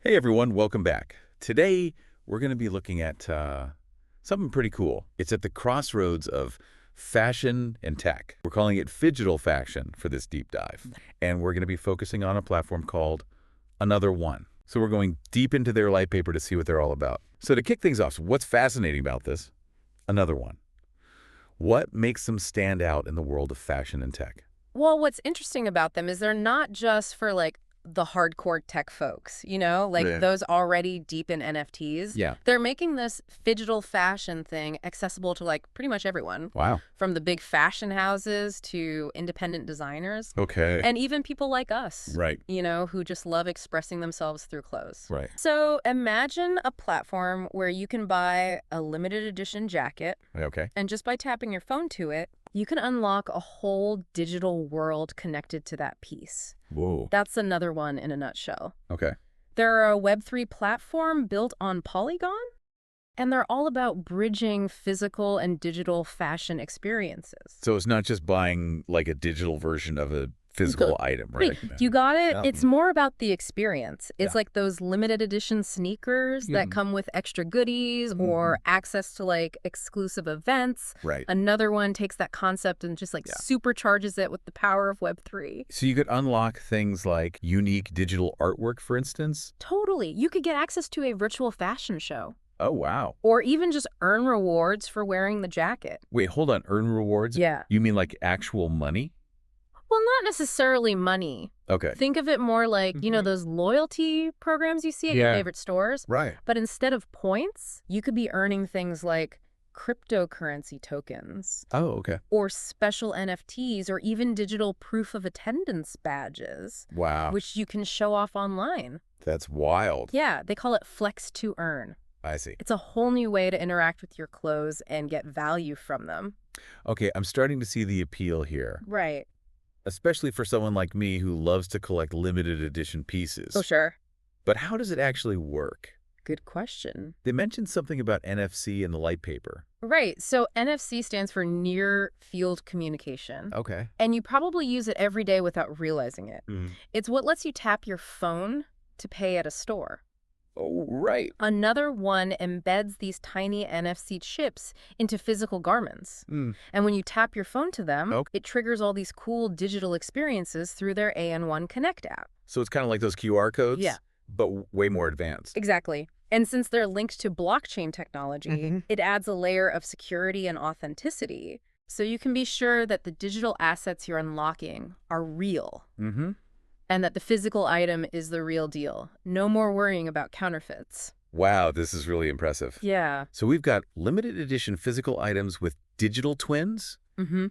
Hey everyone, welcome back. Today we're going to be looking at something pretty cool. It's at the crossroads of fashion and tech. We're calling it Phygital Fashion for this deep dive. And we're going to be focusing on a platform called Another-1. So we're going deep into their light paper to see what they're all about. So to kick things off, what's fascinating about this? Another-1. What makes them stand out in the world of fashion and tech? Well, what's interesting about them is they're not just for the hardcore tech folks, Yeah. those already deep in NFTs. Yeah. They're making this Phygital Fashion thing accessible to pretty much everyone, Wow. from the big fashion houses to independent designers, Okay. and even people like us, Right. who just love expressing themselves through clothes. Right. So imagine a platform where you can buy a limited edition jacket, Okay. and just by tapping your phone to it, you can unlock a whole digital world connected to that piece. Whoa. That's Another-1 in a nutshell. Okay. They're a Web3 platform built on Polygon, and they're all about bridging physical and digital fashion experiences. So it's not just buying like a digital version of a physical item, right? You got it? Yeah. It's more about the experience. It's Yeah. like those limited edition sneakers that come with extra goodies or access to exclusive events. Right. Another-1 takes that concept and just supercharges it with the power of Web3. So you could unlock things like unique digital artwork, for instance? Totally. You could get access to a virtual fashion show. Oh, wow. Or even just earn rewards for wearing the jacket. Wait, hold on. Earn rewards? Yeah. You mean like actual money? Well, not necessarily money. Okay. Think of it more like, those loyalty programs you see at your favorite stores. Right. But instead of points, you could be earning things like cryptocurrency tokens. Oh, okay. Or special NFTs or even digital proof of attendance badges. Wow. Which you can show off online. That's wild. Yeah, they call it flex to earn. I see. It's a whole new way to interact with your clothes and get value from them. Okay, I'm starting to see the appeal here, Right. especially for someone like me who loves to collect limited edition pieces. Oh, sure. But how does it actually work? Good question. They mentioned something about NFC in the light paper. Right. So NFC stands for near field communication. Okay. And you probably use it every day without realizing it. It's what lets you tap your phone to pay at a store. Oh, right. Another-1 embeds these tiny NFC chips into physical garments. And when you tap your phone to them, it triggers all these cool digital experiences through their AN1 Connect app. So it's kind of like those QR codes? Yeah. But way more advanced. Exactly. And since they're linked to blockchain technology, it adds a layer of security and authenticity. So you can be sure that the digital assets you're unlocking are real. And that the physical item is the real deal. No more worrying about counterfeits. Wow, this is really impressive. Yeah. So we've got limited edition physical items with digital twins,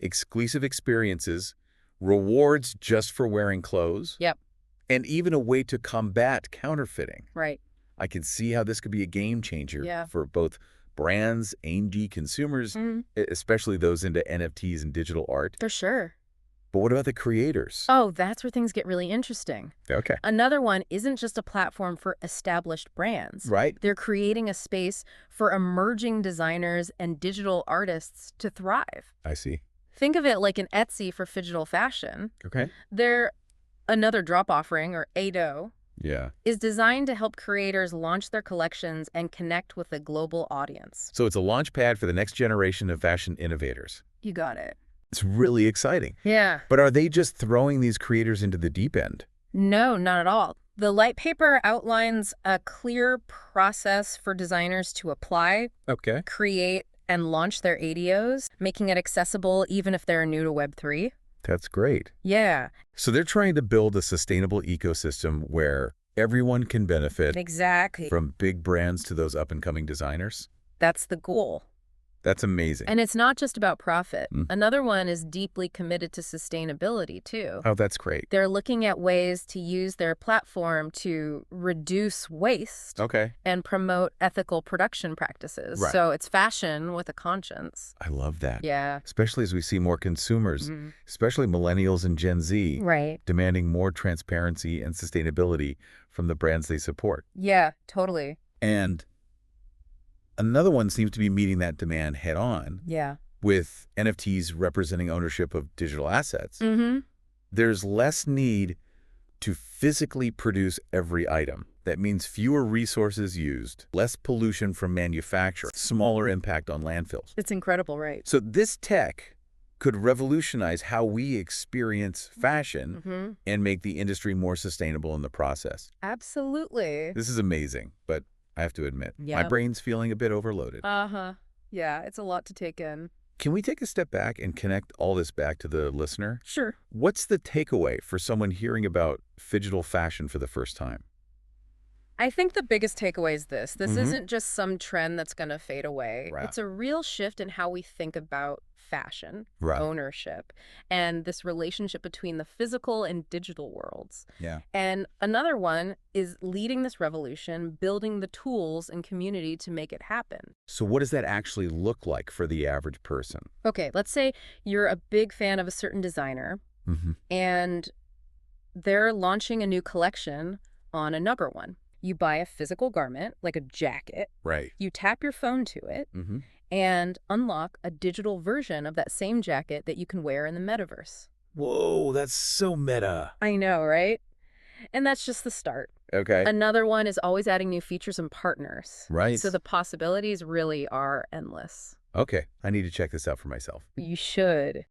exclusive experiences, rewards just for wearing clothes. Yep. And even a way to combat counterfeiting. Right. I can see how this could be a game changer Yeah. for both brands, ANG consumers, especially those into NFTs and digital art. For sure. But what about the creators? Oh, that's where things get really interesting. Okay. Another-1 isn't just a platform for established brands. Right. They're creating a space for emerging designers and digital artists to thrive. I see. Think of it like an Etsy for Phygital Fashion. Okay. Their Another Drop offering, or ADO, Yeah. is designed to help creators launch their collections and connect with a global audience. So it's a launch pad for the next generation of fashion innovators. You got it. It's really exciting. Yeah. But are they just throwing these creators into the deep end? No, not at all. The light paper outlines a clear process for designers to apply, Okay. create, and launch their ADOs, making it accessible even if they're new to Web3. That's great. Yeah, So they're trying to build a sustainable ecosystem where everyone can benefit exactly. from big brands to those up-and-coming designers. That's the goal. That's amazing. And it's not just about profit. Another-1 is deeply committed to sustainability, too. Oh, that's great. They're looking at ways to use their platform to reduce waste Okay. and promote ethical production practices. Right. So it's fashion with a conscience. I love that. Yeah. Especially as we see more consumers, especially millennials and Gen Z, Right. demanding more transparency and sustainability from the brands they support. Yeah, totally. And Another-1 seems to be meeting that demand head on Yeah. with NFTs representing ownership of digital assets. There's less need to physically produce every item. That means fewer resources used, less pollution from manufacture, smaller impact on landfills. It's incredible, right? So this tech could revolutionize how we experience fashion and make the industry more sustainable in the process. Absolutely. This is amazing, but I have to admit, my Yep. brain's feeling a bit overloaded. Yeah, it's a lot to take in. Can we take a step back and connect all this back to the listener? Sure. What's the takeaway for someone hearing about Phygital Fashion for the first time? I think the biggest takeaway is this. This isn't just some trend that's going to fade away. Right. It's a real shift in how we think about fashion, Right. ownership, and this relationship between the physical and digital worlds. Yeah. And Another-1 is leading this revolution, building the tools and community to make it happen. So what does that actually look like for the average person? Okay, let's say you're a big fan of a certain designer, and they're launching a new collection on Another-1. You buy a physical garment, like a jacket. Right. You tap your phone to it and unlock a digital version of that same jacket that you can wear in the metaverse. Whoa, that's so meta. I know, right? And that's just the start. Okay. Another-1 is always adding new features and partners. Right. So the possibilities really are endless. Okay, I need to check this out for myself. You should.